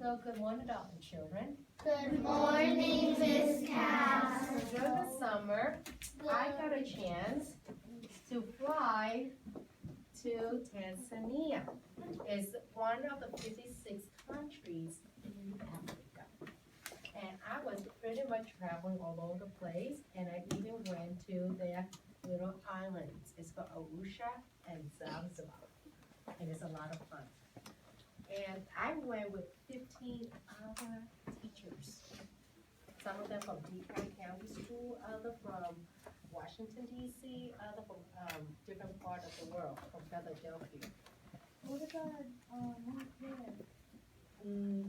So good morning, Dalton children. Good morning, Miss Cass. During the summer, I got a chance to fly to Tanzania. It's one of the 56 countries in Africa. And I was pretty much traveling all over the place, and I even went to their little islands. It's called Arusha and Zanzibar, and it's a lot of fun. And I went with 15 other teachers. Some of them from DeKalb County School, other from Washington, D.C., other from different part of the world, from Philadelphia. What about Montclair?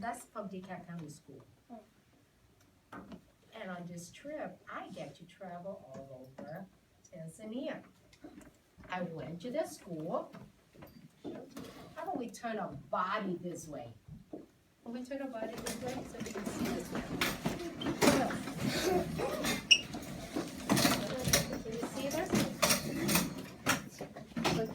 That's from DeKalb County School. Oh. And on this trip, I get to travel all over Tanzania. I went to the school. How about we turn our body this way? Can we turn our body this way so we can see this way? Can you see this? But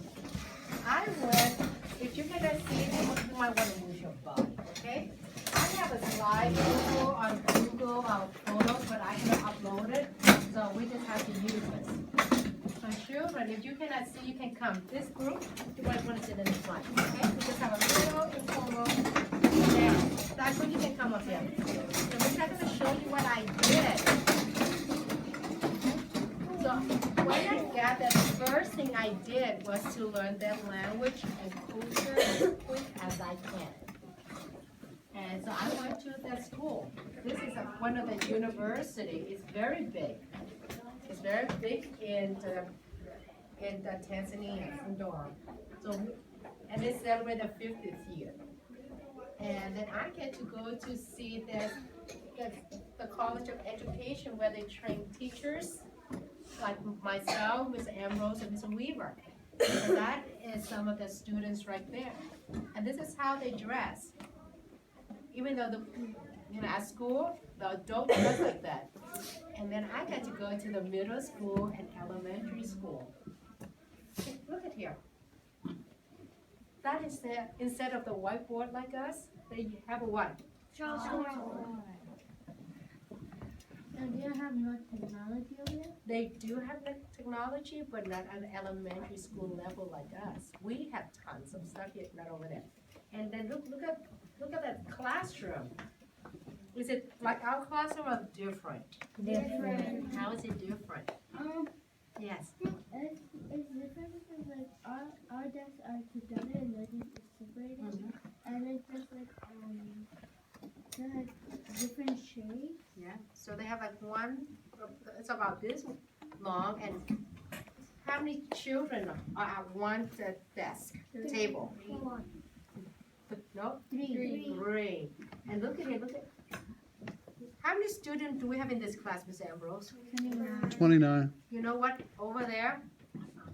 I went, if you cannot see it, you might want to move your body, okay? I have a slide on Google photos, but I cannot upload it, so we just have to use this. So children, if you cannot see, you can come. This group, you might want to sit in the front, okay? We just have a little informal there. That's when you can come up here. So we're not going to show you what I did. So when I got there, the first thing I did was to learn their language and culture as quick as I can. And so I went to the school. This is one of the university. It's very big. It's very big in the Tanzania, in Dar. So, and they celebrate the 50th year. And then I get to go to see the College of Education where they train teachers like myself, Ms. Ambrose, and Ms. Weaver. And that is some of the students right there. And this is how they dress. Even though at school, the adult dress like that. And then I got to go to the middle school and elementary school. Look at here. That is instead of the whiteboard like us, they have a what? Chalkboard. And they don't have no technology over there? They do have the technology, but not at the elementary school level like us. We have tons of stuff here, not over there. And then look at that classroom. Is it like our classroom or different? Different. How is it different? Yes. It's different because like our desks are together and theirs is separated, and it's just like they're like different shapes. Yeah. So they have like one. It's about this long, and how many children are at one desk table? No. Three. And look at here. Look at. How many students do we have in this class, Ms. Ambrose? 29. You know what? Over there,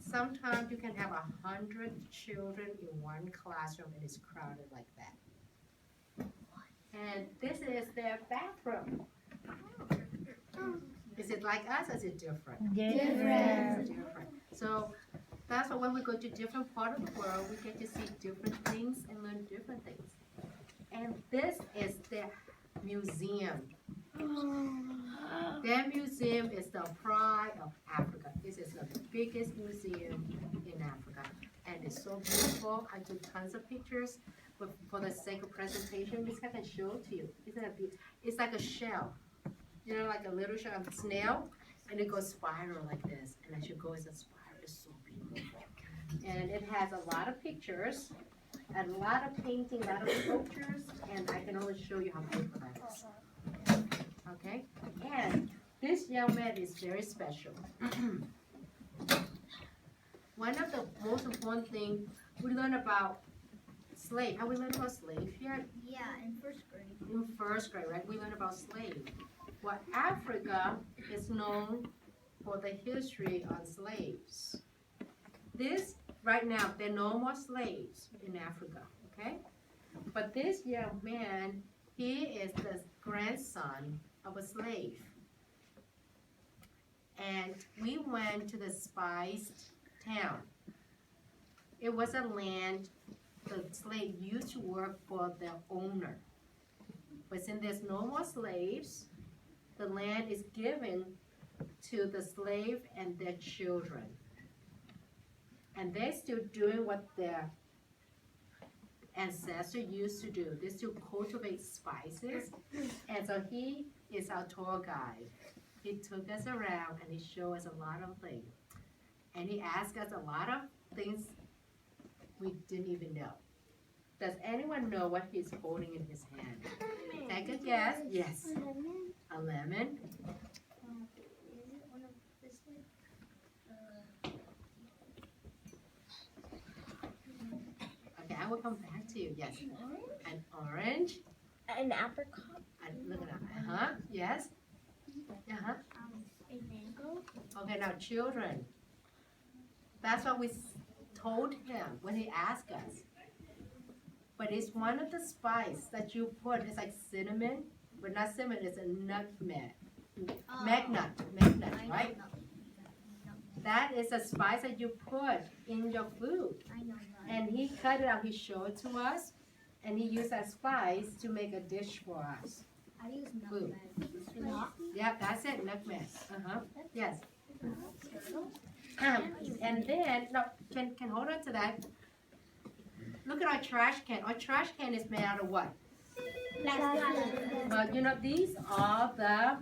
sometimes you can have 100 children in one classroom and it's crowded like that. And this is their bathroom. Is it like us or is it different? Different. It's different. So that's why when we go to different part of the world, we get to see different things and learn different things. And this is their museum. Their museum is the pride of Africa. This is the biggest museum in Africa. And it's so beautiful. I took tons of pictures, but for the sake of presentation, I can show it to you. Isn't it beautiful? It's like a shell. You know, like a little shell of snail, and it goes spiral like this. And as you go, it's a spiral. It's so beautiful. And it has a lot of pictures, a lot of painting, a lot of sculptures, and I can only show you how beautiful that is. Okay? And this young man is very special. One of the most important things we learn about slave. Have we learned about slave yet? Yeah, in first grade. In first grade, right? We learned about slave. Well, Africa is known for the history on slaves. This, right now, there are no more slaves in Africa, okay? But this young man, he is the grandson of a slave. And we went to the spiced town. It was a land the slave used to work for the owner. But since there's no more slaves, the land is given to the slave and their children. And they're still doing what their ancestors used to do. They still cultivate spices. And so he is our tour guide. He took us around and he showed us a lot of things. And he asked us a lot of things we didn't even know. Does anyone know what he's holding in his hand? Take a guess. Yes. A lemon. Is it one of this one? Okay, I will come back to you. Yes. An orange. An apricot. Look at that. Yes. A mango. Okay, now children. That's what we told him when he asked us. But it's one of the spice that you put. It's like cinnamon, but not cinnamon. It's a nutmeg. Magnet, right? That is a spice that you put in your food. I know. And he cut it out. He showed it to us, and he used that spice to make a dish for us. I use Food. nutmeg. Yeah, that's it. Nutmeg. Yes. And then, no, can hold on to that. Look at our trash can. Our trash can is made out of what? But you know, these are the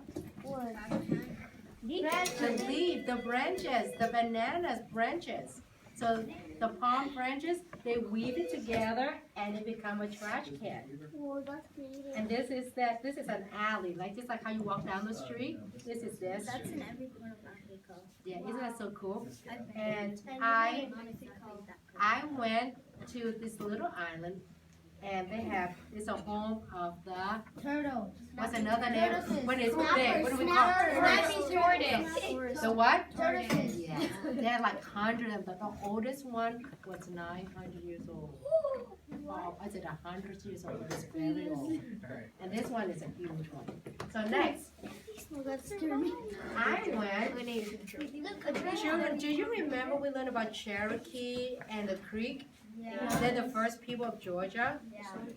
leaves, the branches, the bananas branches. So the palm branches, they weave it together and it become a trash can. Oh, that's creative. And this is an alley, like just like how you walk down the street. This is this. That's in every corner of Africa. Yeah, isn't that so cool? And I went to this little island, and they have, it's a home of the Turtles. what's another name? When it's big, what do we call it? The what? Tortoises. Yeah, they had like 100 of them. The oldest one was 900 years old. Oh, I said 100 years old. It's very old. And this one is a huge one. So next, Oh, that's scary. I went. Children, do you remember we learned about Cherokee and the Creek? They're the first people of Georgia.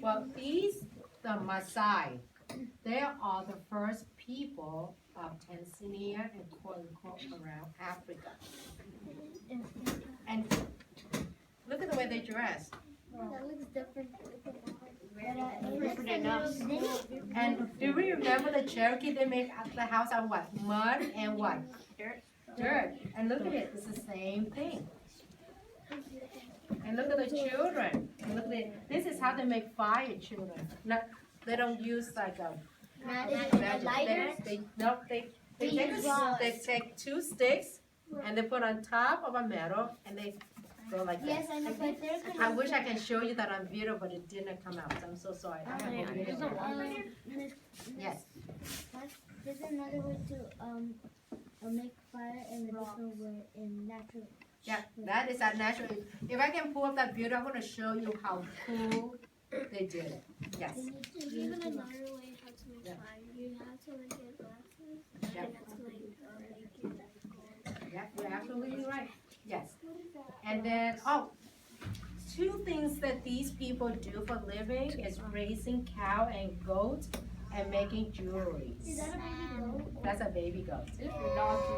Well, these, the Maasai, they are the first people of Tanzania and quote-unquote around Africa. And look at the way they dress. That looks different. And do we remember the Cherokee? They make the house out of what? Mud and what? Dirt. And look at it. It's the same thing. And look at the children. And look at it. This is how they make fire, children. Not, they don't use like a they take two sticks and they put on top of a metal and they go like Yes, that. I know, but there's I wish I can show you that on video, but it didn't come out. I'm so sorry. I have a video. Yes. There's another way to make fire in a different way, in natural. Yeah, that is a natural. If I can pull up that video, I'm going to show you how cool they did it. Yes. There's even another way how to make fire. You have to like get glasses Yeah. and that's like make it. Yeah, you're absolutely right. Yes. And then, two things that these people do for a living is raising cow and goat and making jewelry. Is that a baby goat? That's a baby goat.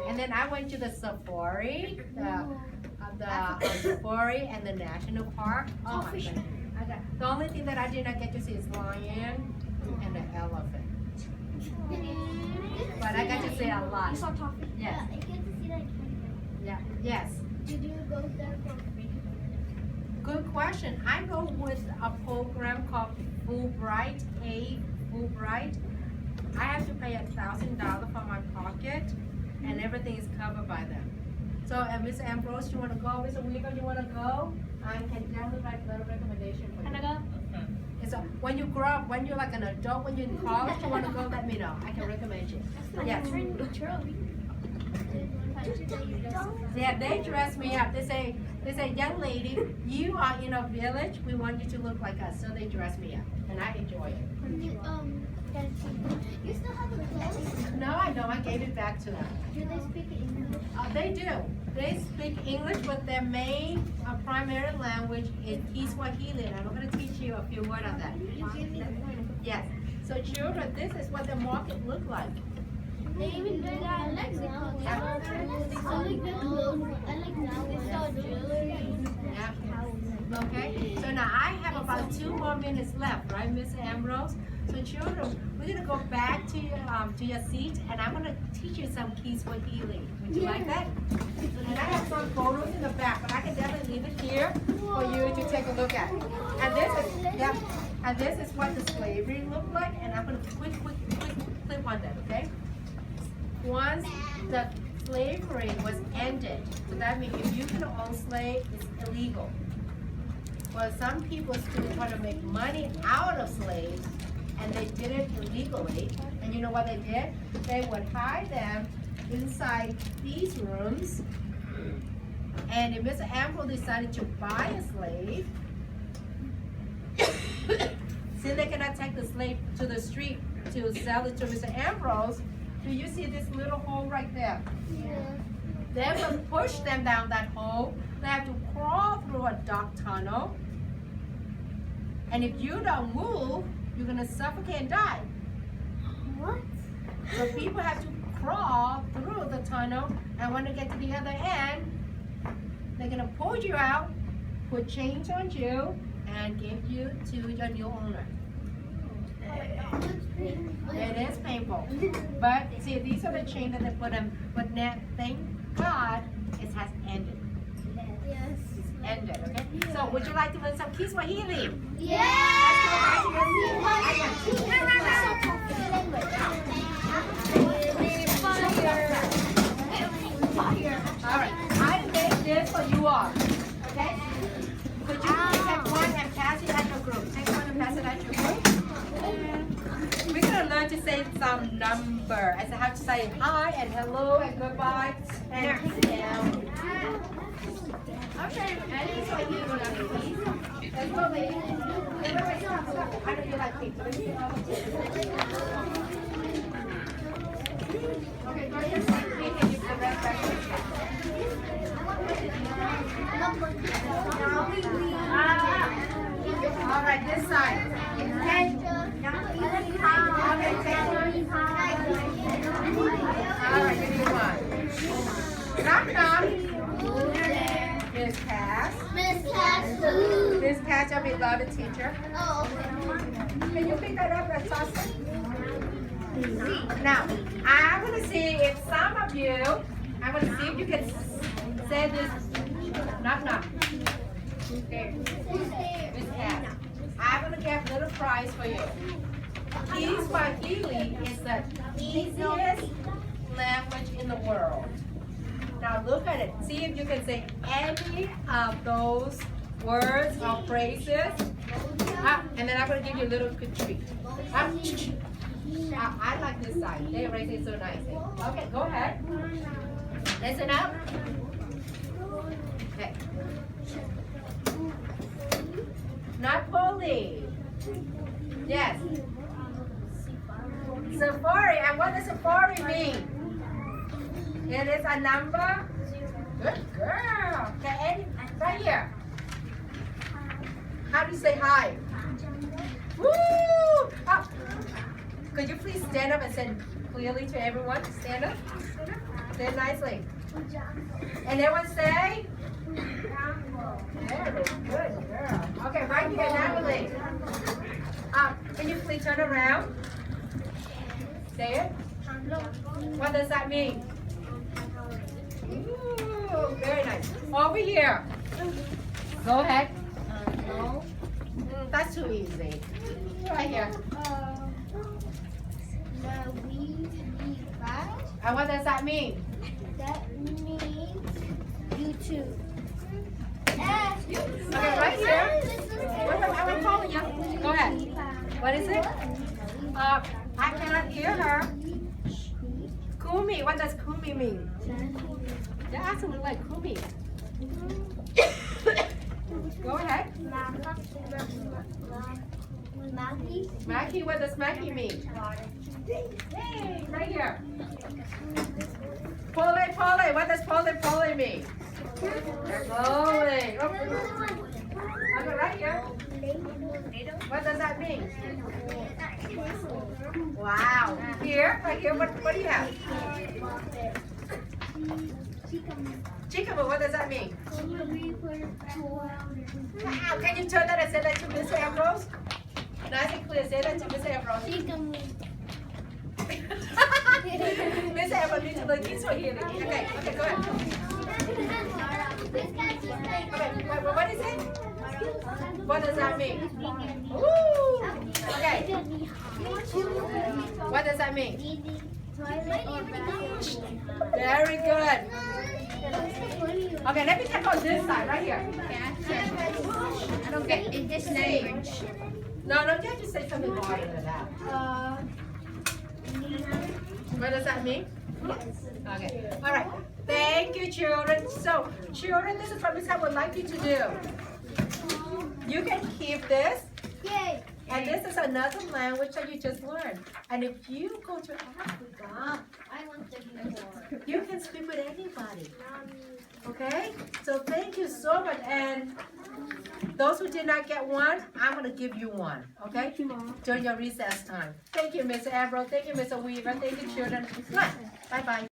And then I went to the safari, the safari and the national park. Oh my goodness. The only thing that I did not get to see is lion and the elephant. But I got to see a lot. You saw Toffee? Yes. Yeah, I get to see that. Yeah. Yes. Did you go there for free? Good question. I go with a program called Fulbright. Fulbright. I have to pay $1,000 from my pocket, and everything is covered by them. So, Ms. Ambrose, you want to go? Mr. Weaver, you want to go? I can definitely write a little recommendation for you. Can I go? And so, when you grow up, when you're like an adult, when you're in college, you want to go, let me know. I can recommend you. Yes. Yeah, they dress me up. They say, young lady, you are in a village. We want you to look like us. So they dress me up, and I enjoy it. You still have the clothes? No, I don't. I gave it back to them. Do they speak English? They do. They speak English, but their main primary language is Kiswahili. And I'm going to teach you a few words on that. Yes. So children, this is what the market looked like. They even do that in Mexico. I like the clothes. I like that. They sell jewelry. Yeah. Okay, so now I have about 2 more minutes left, right, Miss Ambrose? So children, we're gonna go back to your seat, and I'm gonna teach you some keys for healing. Would you like that? And I have some photos in the back, but I can definitely leave it here for you to take a look at. And this is what the slavery looked like, and I'm gonna quick clip on that, okay? Once the slavery was ended, so that means if you can own slave, it's illegal. Well, some people still try to make money out of slaves, and they did it illegally. And you know what they did? They would hide them inside these rooms. And if Mr. Ambrose decided to buy a slave, since they cannot take the slave to the street to sell it to Mr. Ambrose, do you see this little hole right there? Yeah. They will push them down that hole. They have to crawl through a dark tunnel. And if you don't move, you're gonna suffocate and die. What? So people have to crawl through the tunnel, and when they get to the other end, they're gonna pull you out, put chains on you, and give you to your new owner. It is painful. But see, these are the chains that they put them, but now, thank God, it has ended. Yes. Ended, okay? So would you like to learn some keys for healing? Yeah. Alright, I made this for you all. Okay? Could you take one and pass it at your group? Take one and pass it at your group. We're gonna learn to say some number. I have to say hi and hello and goodbye and down. Okay, and this one here will not be easy. Let's go, baby. Wait, stop. I know you like pizza. Okay, go ahead and take me and you put that back in the chat. All right, this side. Okay. Okay, take one. All right, give me one. Knock, knock. Miss Cass. Miss Cass who? Miss Cass, your beloved teacher. Oh, okay. Can you pick that up? That's awesome. Now, I'm going to see if some of you, I'm going to see if you can say this. Knock, knock. Okay. Miss Cass, I'm going to get a little prize for you. Keys for healing is the easiest language in the world. Now look at it. See if you can say any of those words or phrases. And then I'm going to give you a little quick treat. I like this side. They erase it so nicely. Okay, go ahead. Listen up. Okay. Napoli. Yes. Safari. And what does safari mean? It is a number. Good girl. Okay, right here. How do you say hi? Woo! Oh. Could you please stand up and say clearly to everyone? Stand up. Stand up. Say it nicely. And everyone say? Very good girl. Okay, right here, Natalie. Can you please turn around? Say it. What does that mean? Ooh, very nice. Over here. Go ahead. No. That's too easy. Right here. And what does that mean? That means YouTube. Okay, right here. I will call you. Go ahead. What is it? I cannot hear her. Kumi. What does Kumi mean? You're asking like Kumi. Go ahead. Mackie, what does Mackie mean? Hey, right here. Pole, what does pole mean? Pole. Okay, right here. What does that mean? Wow. Here, right here, what do you have? Chickaboo, what does that mean? Wow, can you turn that and say that to Miss Ambrose? Nice and clear, say that to Miss Ambrose. Miss Ambrose needs to look this way here. Okay, go ahead. Okay, what is it? What does that mean? Woo! Okay. What does that mean? Very good. Okay, let me check on this side, right here. I don't get in this language. No, you have to say something harder than that. What does that mean? Okay, all right. Thank you, children. So, children, this is what Miss I would like you to do. You can keep this. Yay! And this is another language that you just learned. And if you go to Africa, I want to be more. you can speak with anybody. Okay? So thank you so much. And those who did not get one, I'm going to give you one. Okay? During your recess time. Thank you, Miss Ambrose. Thank you, Mr. Weaver. Thank you, children. Bye-bye.